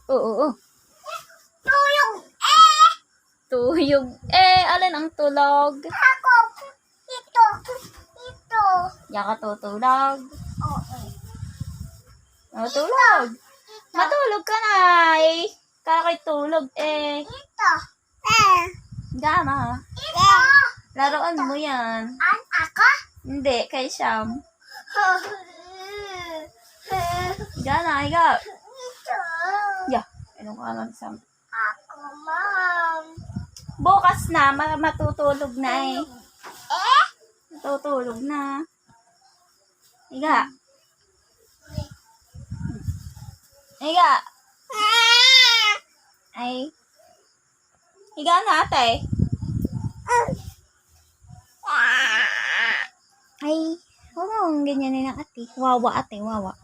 Oo, oo. Tulog. Tuyog. Alin ang tulog? Ako. Ito. Ito. Diyan ka tutulog. Oo. Matulog. Matulog ka na eh. Kakay tulog Ito. Diyan na. Ito. Laruan mo yan. Ako? Hindi, kay Sham. Diyan na, higa. Ito. Yeah. Ano ka lang, Sham? Ako, ma'am. Bukas na, matutulog na eh. Matutulog na. Higa. Higa. Ay. Higa na, ate. Ay. Huwag mong ganyanin ang ate. Wawa, ate. Wawa.